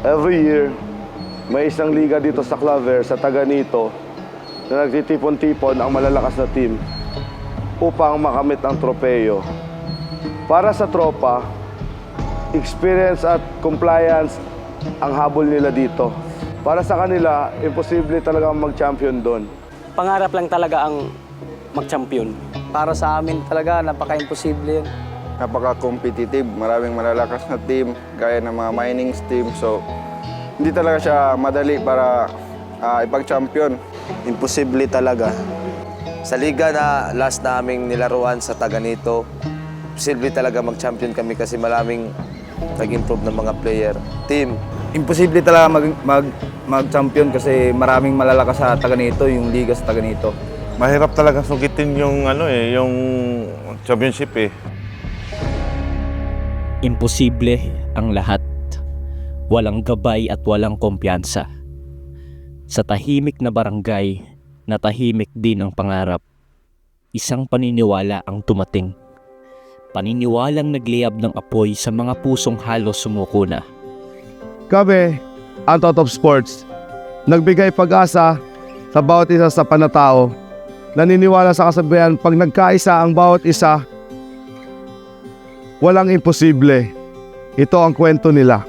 Every year, may isang liga dito sa Claver, sa Taganito, na nagtitipon-tipon ang malalakas na team upang makamit ang tropeyo. Para sa tropa, experience at compliance ang habol nila dito. Para sa kanila, imposible talaga mag-champion doon. Pangarap lang talaga ang mag-champion. Para sa amin talaga, napaka-imposible yun. Napaka-competitive, maraming malalakas na team, gaya ng mga mining team. So, hindi talaga siya madali para ipag-champion. Imposible talaga. Sa liga na last naming nilaruan sa Taganito, imposible talaga mag-champion kami kasi maraming nag-improve ng mga player. Team. Imposible talaga mag-champion kasi maraming malalakas sa Taganito, yung liga sa Taganito. Mahirap talaga sugitin yung yung championship eh. Imposible ang lahat. Walang gabay at walang kumpiyansa. Sa tahimik na barangay, na tahimik din ang pangarap. Isang paniniwala ang tumating. Paniniwalang nagliyab ng apoy sa mga pusong halos sumuko na. Kami, ang Top Sports, nagbigay pag-asa sa bawat isa sa panatao. Naniniwala sa kasabihan, pag nagkaisa ang bawat isa, walang imposible. Ito ang kwento nila.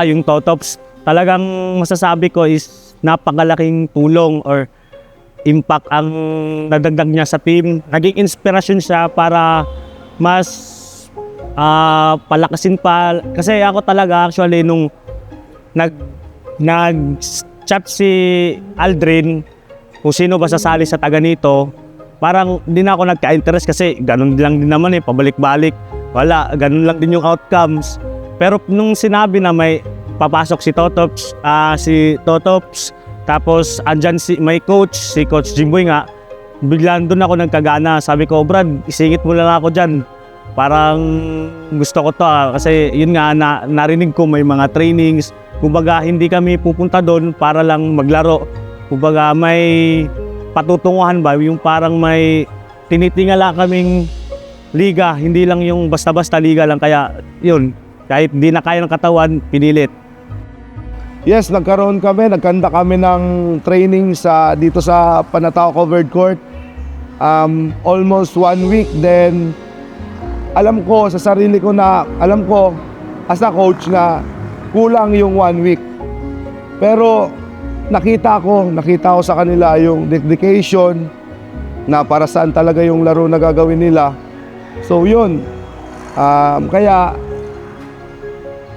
Yung Totops, talagang masasabi ko is napakalaking tulong or impact ang nadagdag niya sa team. Naging inspirasyon siya para mas palakasin pa. Kasi ako talaga actually nung nag-chat si Aldrin kung sino ba sasali sa Taganito, parang hindi na ako nagka-interest kasi ganun lang din naman pabalik-balik. Wala, ganun lang din yung outcomes. Pero nung sinabi na may papasok si Totops, tapos andyan may coach, si Coach Jimboy nga, biglang doon ako nagkagana. Sabi ko, Brad, isingit mo lang ako dyan. Parang gusto ko to kasi yun nga, narinig ko may mga trainings. Kumbaga, hindi kami pupunta doon para lang maglaro. Kumbaga, may patutunguhan ba, yung parang may tinitingala kaming liga, hindi lang yung basta-basta liga lang. Kaya yun, kahit hindi na kaya ng katawan, pinilit. Yes, nagkanda kami ng training dito sa Panatao Covered Court. Almost 1 week, then alam ko sa sarili ko as a coach na kulang yung 1 week. Pero nakita ko sa kanila yung dedication na para saan talaga yung laro na gagawin nila. So yun, kaya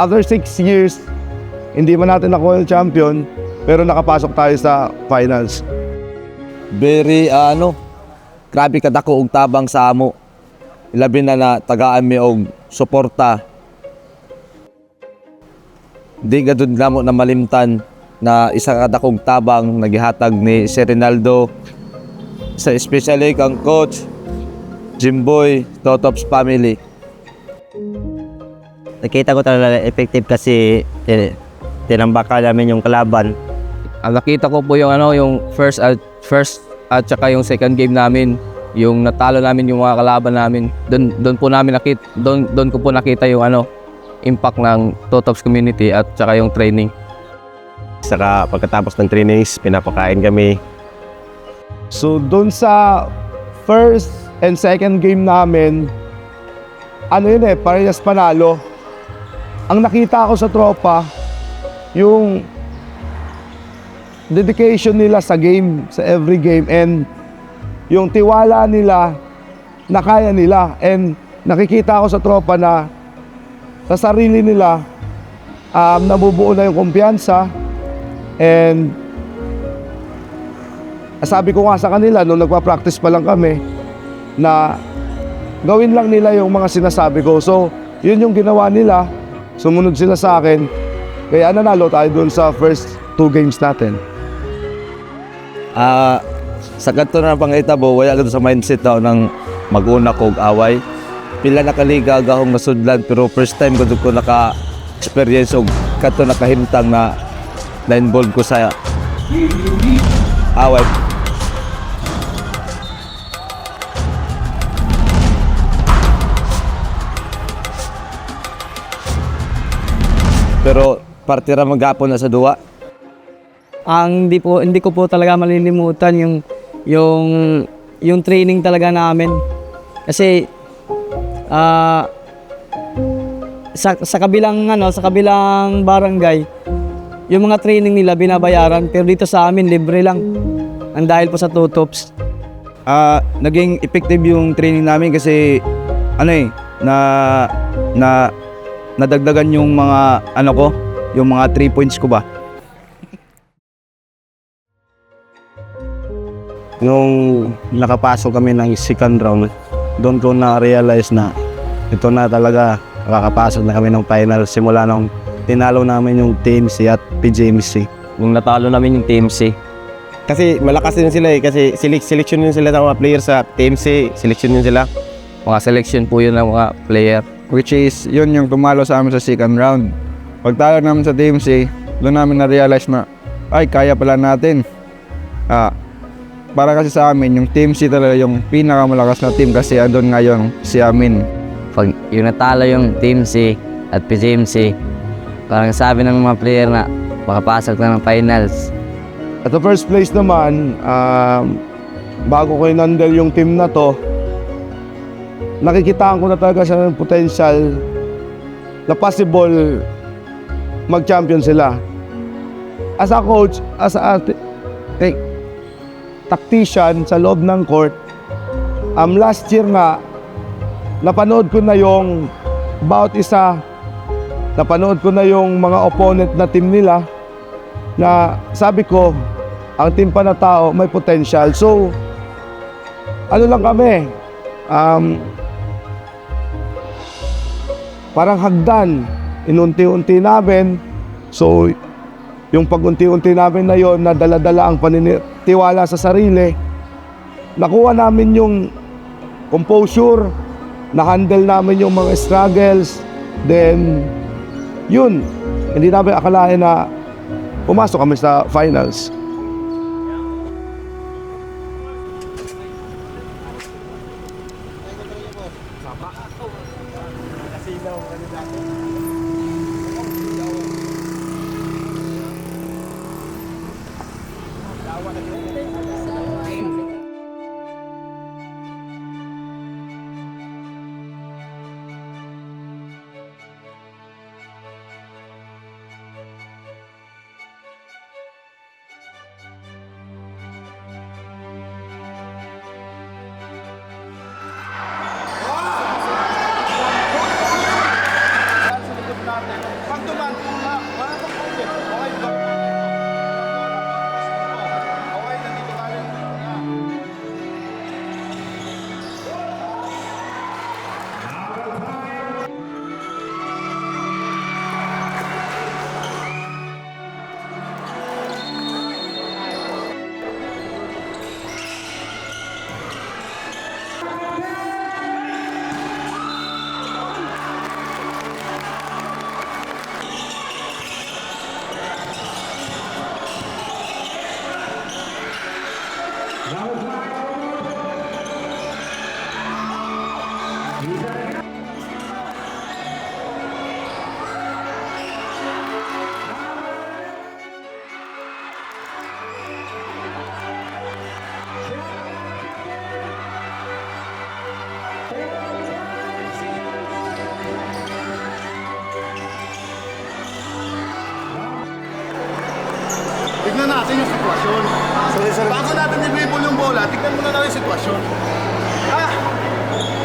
after 6 years, hindi man natin nakuha yung champion, pero nakapasok tayo sa finals. Very grabe kadako og tabang sa amo. Ilabi na tagaan mi og suporta. Di gadud namo na malimtan na isa ka dakong tabang nagihatag ni Sir Rinaldo, sa especially kang Coach Jimboy, Totops family. Nakita ko talaga effective kasi tinambakan namin yung kalaban. Nakita ko po yung yung first at saka yung second game namin, yung natalo namin yung mga kalaban namin. Doon ko po nakita yung impact ng Totops community at saka yung training. Saka pagkatapos ng trainings, pinapakain kami. So doon sa first and second game namin, parehas panalo. Ang nakita ko sa tropa, yung dedication nila sa game, sa every game, and yung tiwala nila na kaya nila. And nakikita ko sa tropa na sa sarili nila, nabubuo na yung kumpiyansa. And sabi ko nga sa kanila, nung nagpa-practice pa lang kami, na gawin lang nila yung mga sinasabi ko. So, yun yung ginawa nila. Sumunod sila sa akin. Kaya nanalo tayo dun sa first 2 games natin. Sa kanto na pangitabo, wala ka sa mindset daw ng mag-una kog away. Pila na kaliga gahong nasudlan, pero first time ko naka-experience og kanto nakahimtang na na-involve ko sa away. pero partira magapon na sa duwa. Ang hindi ko po talaga malilimutan yung training talaga namin. Kasi sa kabilang barangay, yung mga training nila binabayaran, pero dito sa amin libre lang. Ang dahil po sa tutops. Naging effective yung training namin kasi nadagdagan yung mga yung mga 3 points ko ba. Nung nakapasok kami ng second round, doon ko na-realize na ito na talaga, makakapasok na kami ng final simula nung tinalo namin yung TMC at PJMC. Nung natalo namin yung TMC, Kasi malakas din sila kasi selection din sila ng mga players sa TMC, selection din sila. mga selection po yun ng mga player. Which is, yun yung tumalo sa amin sa second round. Pagtalo namin sa TMC, doon namin na-realize na, ay, kaya pala natin. Para kasi sa amin, yung TMC talaga yung pinakamalakas na team kasi andun ngayon si Amin. Pag yung natalo yung TMC at PJMC, parang sabi ng mga player na makapasok na ng finals. At the first place naman, bago ko inandal yung team na to, nakikitaan ko na talaga siya ng potential na possible mag-champion sila. As a coach, as a tactician sa loob ng court, last year nga, napanood ko na yung bawat isa, napanood ko na yung mga opponent na team nila, na sabi ko, ang team pa na tao may potential. So, ano lang kami, parang hagdan, inunti-unti namin. So, yung pag-unti-unti namin na yon, na dala-dala ang paniniwala sa sarili, nakuha namin yung composure, na-handle namin yung mga struggles, then, yun, hindi namin akalain na pumasok kami sa finals. Tignan natin yung sitwasyon. Bago natin i-dribble yung bola, tignan muna natin yung sitwasyon.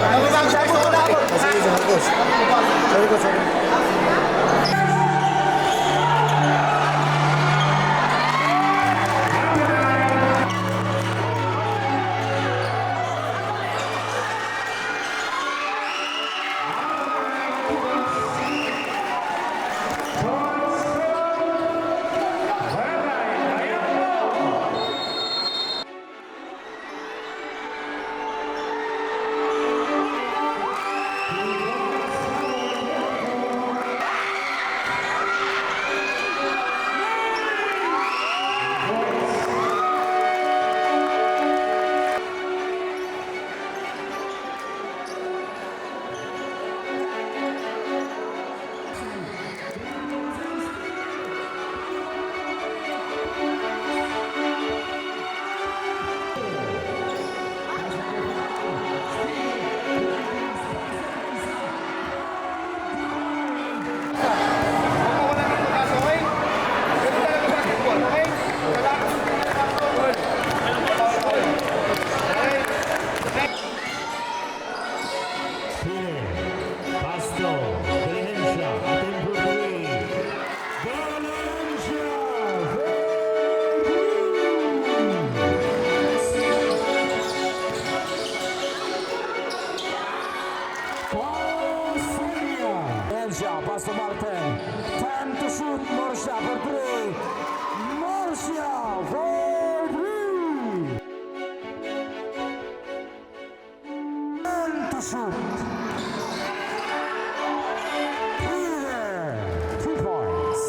Ano ba ang sabi ko na ako? Sige, Marcos. Sorry. Marcia for 3. Marcia for 3. And to shoot. Clear. 3 points.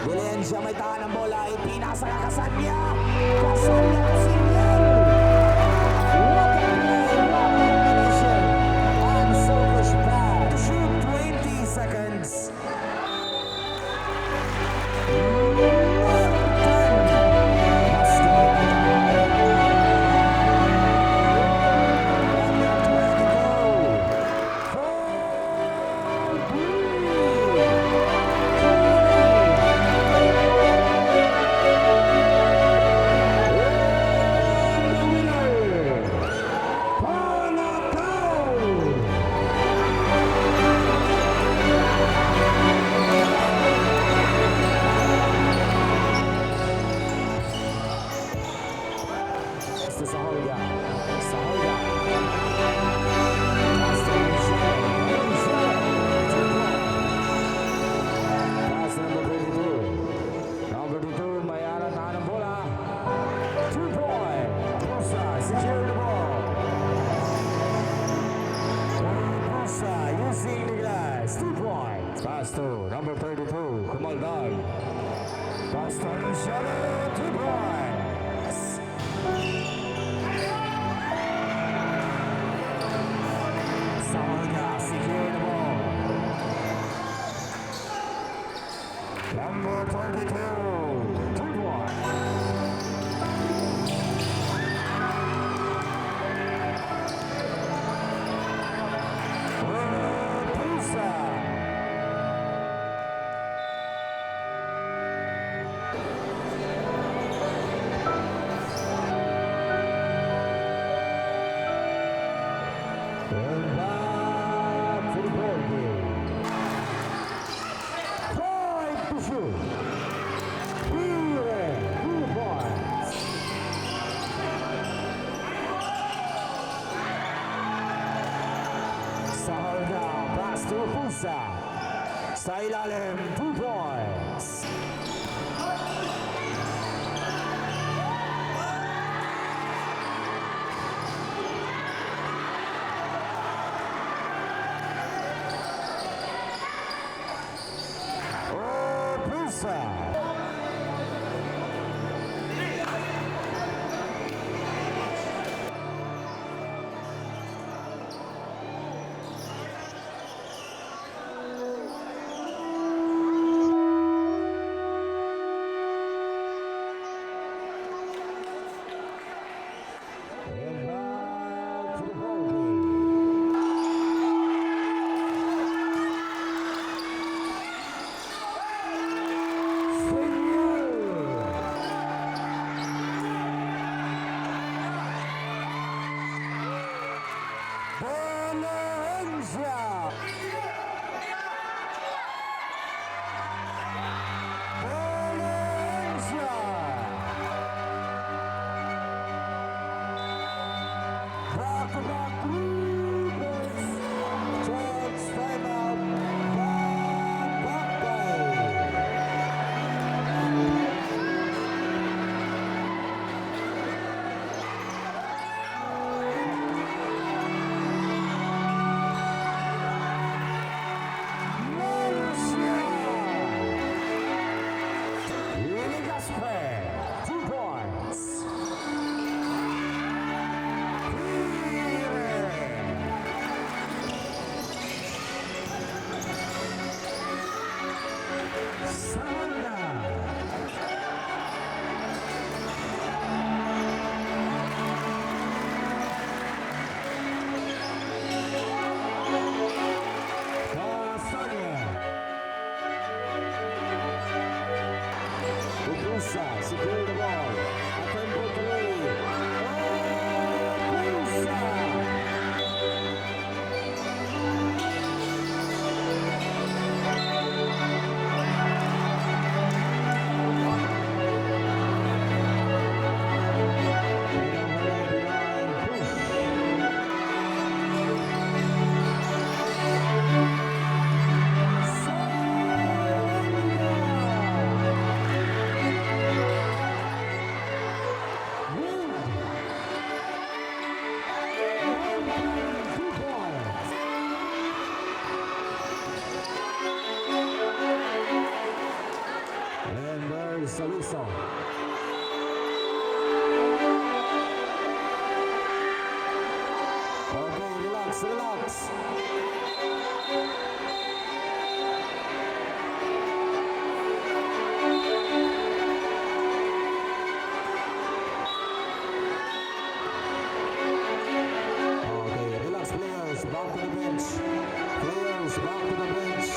Valencia may tahan ng bola, ipinasa ka Kasanya. Kasanya Kasanyal. What a play, what a combination. Unselfish pass. Shoot 20 seconds. Pass to number 32, Kumaldal. Pass to Luciano, 2 points. Salga secure the ball. Number 22, 2 points. And back to the ball game. 5 to shoot. Here, 2 points. Saharga, pass to Pusa. Sa ilalim, 2 points. Secure the ball. Attempt to lead. Saliso. Okay, relax, relax. Okay, relax, players. Back to the bench. Players, back to the bench.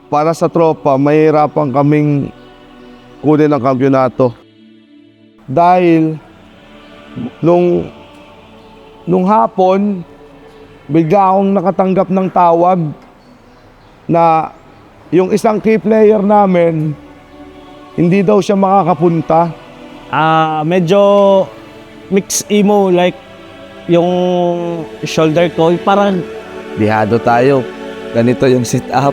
Para sa tropa, mahirapan kaming kunin ang kampyonato. Dahil nung hapon, bigla akong nakatanggap ng tawag na yung isang key player namin, hindi daw siya makakapunta. Medyo mixed emo, like yung shoulder ko, parang Bihado tayo. Ganito yung sit-up.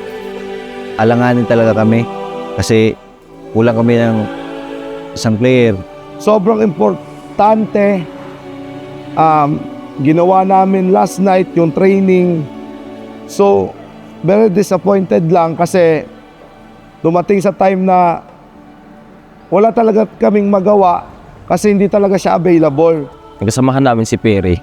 Alanganin talaga kami kasi kulang kami ng isang player. Sobrang importante. Ginawa namin last night yung training. So, very disappointed lang kasi dumating sa time na wala talaga kaming magawa kasi hindi talaga siya available. Kasamahan namin si Perry.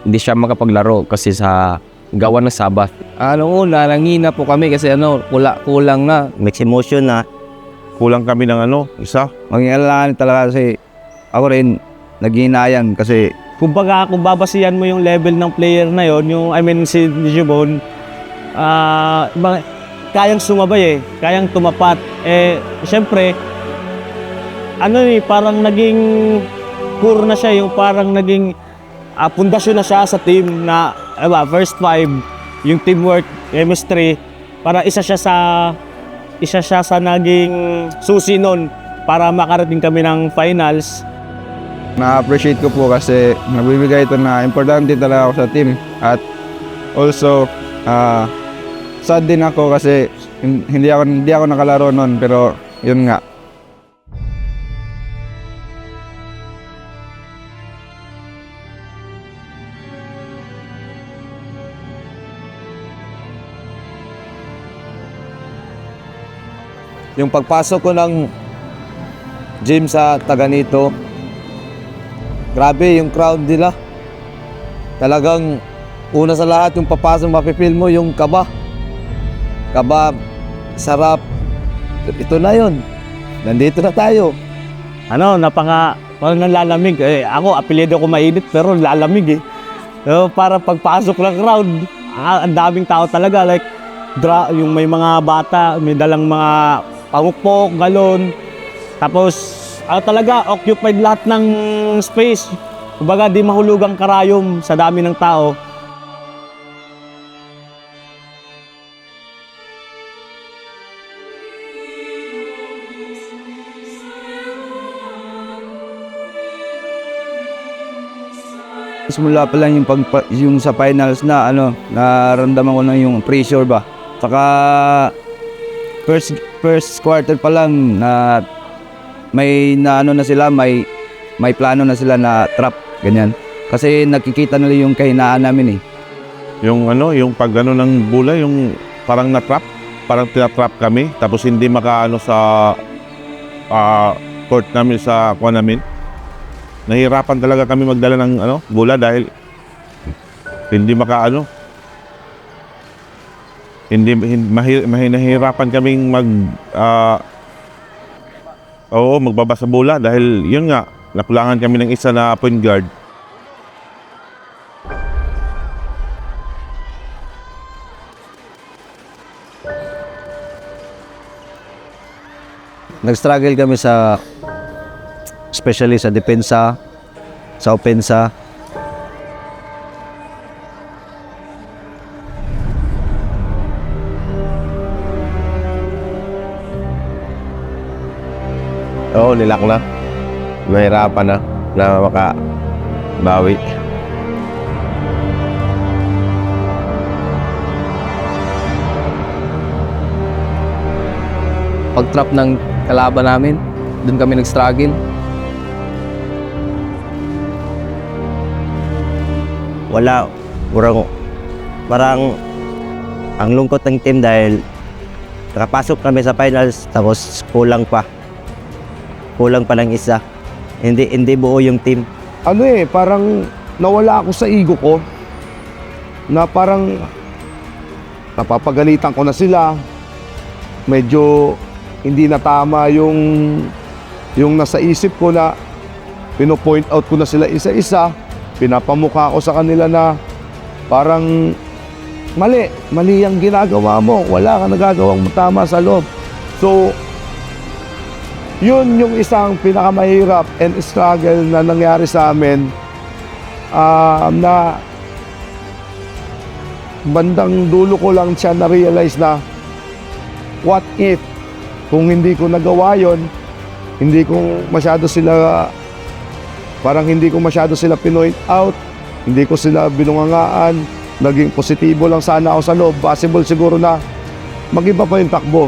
Hindi siya makapaglaro kasi sa gawa ng Sabat. Una, nangina po kami kasi kulang na. Mixed emotion na. Kulang kami ng isa. Mangingalangan talaga kasi ako rin naghihinayan kasi Kumbaga, kung babasihan mo yung level ng player na yon, si Jibon, kayang sumabay kayang tumapat. Siyempre, parang naging core na siya, yung parang naging pundasyon na siya sa team na, first 5, yung teamwork, chemistry, para isa siya sa naging susi nun para makarating kami ng finals. na-appreciate ko po kasi nagbibigay ito na importante talaga ako sa team. At also, sad din ako kasi hindi ako nakalaro noon, pero yun nga. Yung pagpasok ko ng gym sa Taganito, grabe yung crowd nila. Talagang una sa lahat yung papasok mapipil mo yung kaba. Kaba, sarap. Ito na yun. Nandito na tayo. Parang nalalamig. Ako, apelyido ko mainit pero lalamig para pagpasok ng crowd, ang daming tao talaga. Like, yung may mga bata, may dalang mga pamukpok, galon. Tapos, talaga, occupied lahat ng space. Kumbaga, di mahulugang karayom sa dami ng tao. Simula pa lang yung sa finals na naramdaman ko na yung pressure ba. Saka first quarter pa lang na may plano na sila na trap ganyan. Kasi nakikita nila yung kahinaan namin . Yung ng bola, yung parang na-trap, parang tinatrap kami tapos hindi makaano sa court namin, sa kuha namin. Nahihirapan talaga kami magdala ng bola dahil hindi makaano. Nahihirapan kaming magbaba sa bola dahil yun nga, nakulangan kami ng isa na point guard. Nag-struggle kami especially sa depensa, sa opensa. Oo, nilak na. Mahirapan na makabawi. Pag-trap ng kalaban namin, doon kami nag-struggle. Parang ang lungkot ng team dahil nakapasok kami sa finals tapos kulang pa ng isa. Hindi buo yung team. Parang nawala ako sa ego ko na parang napapagalitan ko na sila. Medyo hindi na tama yung nasa isip ko na pino-point out ko na sila isa-isa. Pinapamukha ko sa kanila na parang mali ang ginagawa mo. Wala kang nagagawang tama sa loob. So, yun yung isang pinakamahirap and struggle na nangyari sa amin na bandang dulo ko lang siya na-realize na what if kung hindi ko nagawa yun, hindi ko masyado sila pinoint out, hindi ko sila binungangaan, naging positibo lang sana ako sa loob, possible siguro na mag-iba pa yung takbo.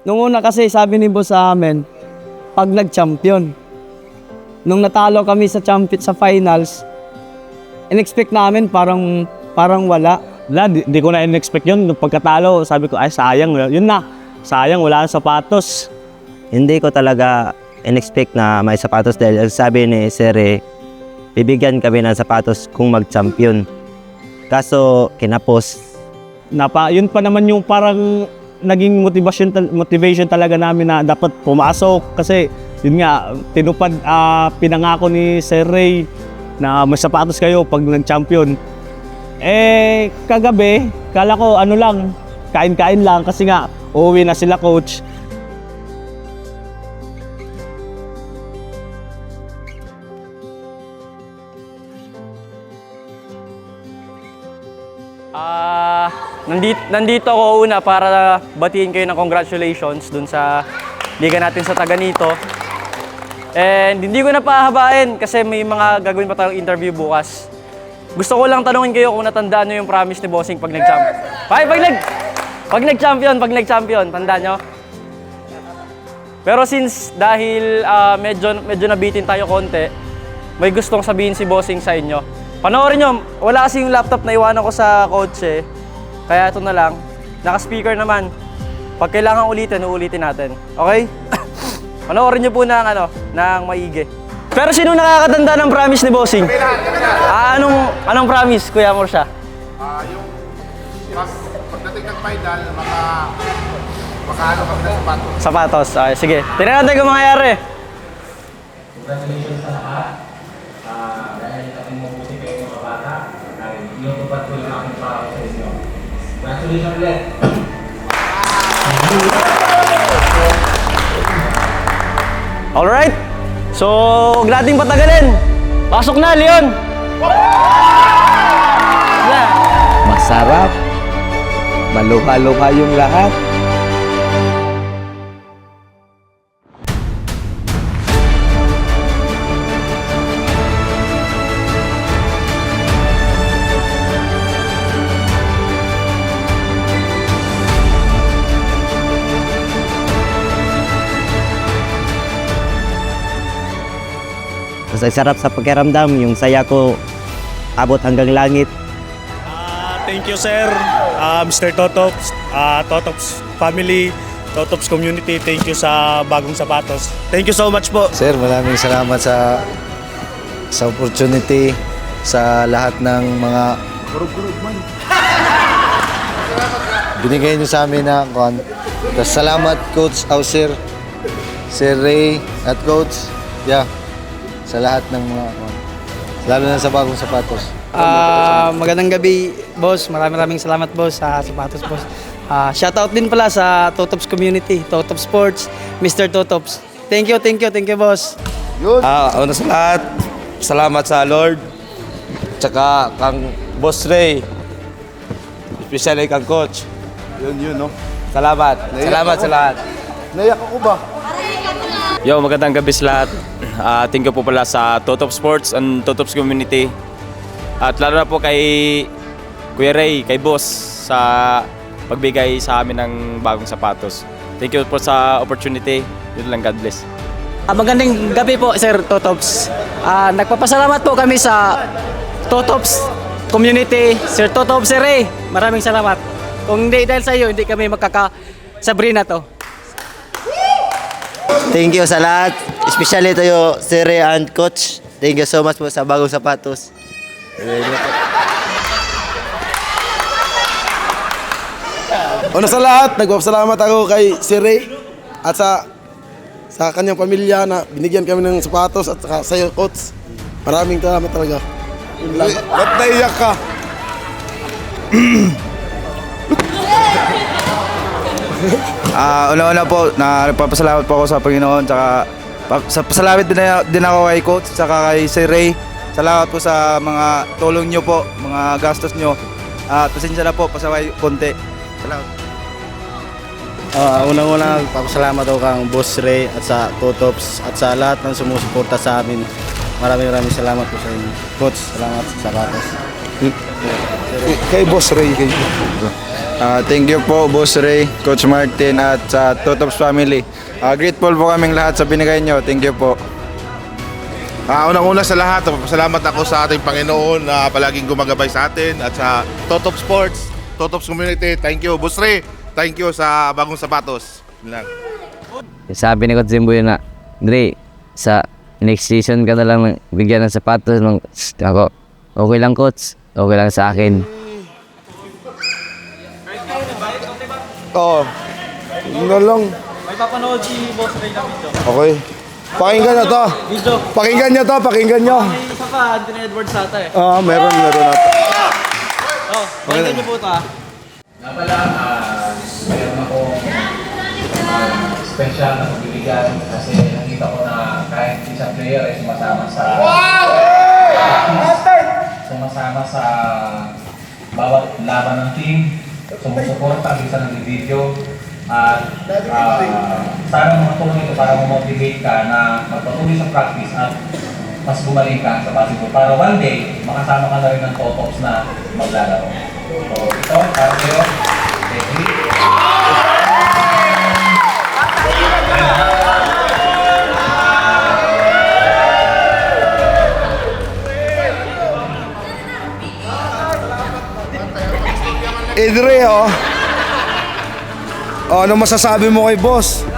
Nung una kasi sabi ni boss sa amin, pag nag-champion. Nung natalo kami sa finals, in-expect namin parang wala. Di ko na in-expect yun. Nung pagkatalo, sabi ko, ay sayang. Yun na, sayang, wala ang sapatos. Hindi ko talaga in-expect na may sapatos dahil ang sabi ni Sir, bibigyan kami ng sapatos kung mag-champion. Kaso kinapos. Yun pa naman yung parang naging motivation talaga namin na dapat pumasok kasi yun nga, pinangako ni Sir Ray na may sapatos kayo pag nag-champion. Kagabi, kala ko kain-kain lang kasi nga uuwi na sila coach. Nandito ako una para batiin kayo ng congratulations dun sa liga natin sa Taganito. And hindi ko na pahabain kasi may mga gagawin pa tayong interview bukas. Gusto ko lang tanungin kayo kung natandaan nyo yung promise ni Bossing pag nag-champion. Pag nag-champion, tandaan nyo? Pero since dahil medyo nabitin tayo konti, may gustong sabihin si Bossing sa inyo. Panoorin nyo, wala kasi yung laptop na iwanan ko sa kotse. Kaya ito na lang. Naka-speaker naman. Pag kailangan uulitin natin. Okay? Panoorin nyo po ng maigi. Pero sino nakakatanda ng promise ni Bossing? Anong promise, Kuya Morsha? Yung pagdating ng final, makaano kami ng sapatos. Sapatos. Okay, sige. Tingnan natin kung mangyayari. Congratulations sa lahat. Dahil mabuti kayo mga bata, inutupad ko lang aking para sa inyo. Congratulations ulit! Alright. So, huwag nating patagalin. Pasok na, Leon! Masarap. Maluha-luha yung lahat. Ang sarap sa pakiramdam, yung saya ko abot hanggang langit. Thank you, sir. Mr. Totops, Totops family, Totops community, thank you sa bagong sapatos. Thank you so much po. Sir, maraming salamat sa opportunity, sa lahat ng mga binigay niyo sa amin na kuan. Salamat Coach Auser, Sir Ray at Coach. Sa lahat ng mga lalo na sa bagong sapatos. Magandang gabi, boss. Maraming salamat, boss, sa sapatos, boss. Shoutout din pala sa Totops community, Totops Sports, Mr. Totops. Thank you, boss. Una sa lahat, salamat sa Lord. Tsaka kang Boss Ray. Especially kang Coach. Yun, no? Salamat sa lahat. Naiyak ako ba? Yo, magandang gabi sa lahat. Thank you po pala sa Totops Sports and Totops Community. At lalo na po kay Kuya Ray, kay Boss sa pagbigay sa amin ng bagong sapatos. Thank you po sa opportunity. Yun lang, God bless. Magandang gabi po, Sir Totops. Nagpapasalamat po kami sa Totops community, Sir Totops, Sir Ray. Maraming salamat. Kung hindi dahil sa iyo, hindi kami magkakasabrina to. Thank you sa lahat, especially tayo Sir Ray and Coach. Thank you so much po sa bagong sapatos. Una sa lahat, nagpapasalamat ako kay Sir Ray at sa kanyang pamilya na binigyan kami ng sapatos at sa iyo, Coach. Maraming salamat talaga. Ba't naiyak ka? Una-una po, nagpapasalamat po ako sa Panginoon, tsaka pasalamat din ako kay Coach, tsaka kay Sir Ray. Salamat po sa mga tulong nyo po, mga gastos nyo. At pasensya na po, pasaway konti. Salamat. Unang-una, papasalamat ako kang Boss Ray at sa Totops at sa lahat ng sumusuporta sa amin. Maraming salamat po sa inyo. Coach, salamat sa sapatos. Kay Boss Ray, Thank you po, Boss Ray, Coach Martin, at sa Totops family. Grateful po kaming lahat sa binigay nyo. Thank you po. Unang-una sa lahat, salamat ako sa ating Panginoon na palaging gumagabay sa atin at sa Totop Sports, Totops Community. Thank you, Boss Ray. Thank you sa bagong sapatos. Yun lang. Sabi ni Coach Jimboy na, Dre, sa next season ka na lang bigyan ng sapatos ng ako. Okay lang, Coach. Okay lang sa akin. Oo. Ano lang. May papanood si Boss Ray na video. Okay. Pakinggan nyo to. Video. Pakinggan nyo to, pakinggan nyo. May isa pa, Anthony Edwards ata eh. Meron natin. Pakinggan niyo po ito ah. Nga pala, mayroon akong special na pagbibigyan kasi nakita ko na kahit isang player ay sumasama sa sumasama sa bawat laban ng team, sumusuporta, minsan nag-video at sana makatulong ito para ma-motivate ka na magpatuloy sa practice at mas gumaling ka sa basketball para one day makasama ka na rin ng Totops na maglalaro. So ito, para sa'yo, thank you. Idre, ano masasabi mo kay boss?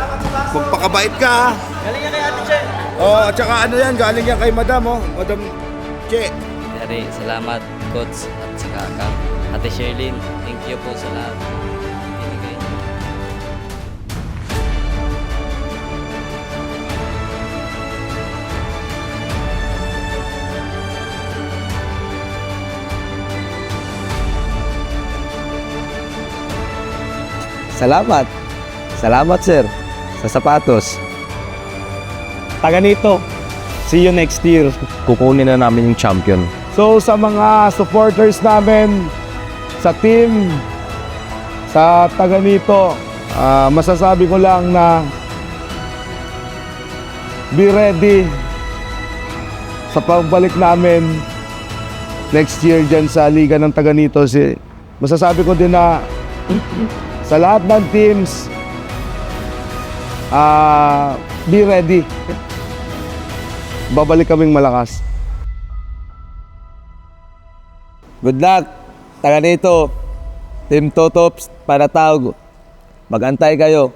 Magpakabait ka, Galing yan kay Ate Che. at saka ano yan, galing yan kay Madam, Madam Che. Dari, salamat, Coach, at saka Ate Sherlyn. Thank you po sa lahat. Binigay. Salamat. Salamat, sir, sa sapatos. Taga-Nito, see you next year. Kukunin na namin yung champion. So sa mga supporters namin, sa team, sa Taga-Nito, masasabi ko lang na be ready sa pagbalik namin next year dyan sa Liga ng Taga-Nito. Masasabi ko din na sa lahat ng teams, be ready. Babalik kaming malakas. Good luck, taga dito. Team Totops, Panatag. Mag-antay kayo.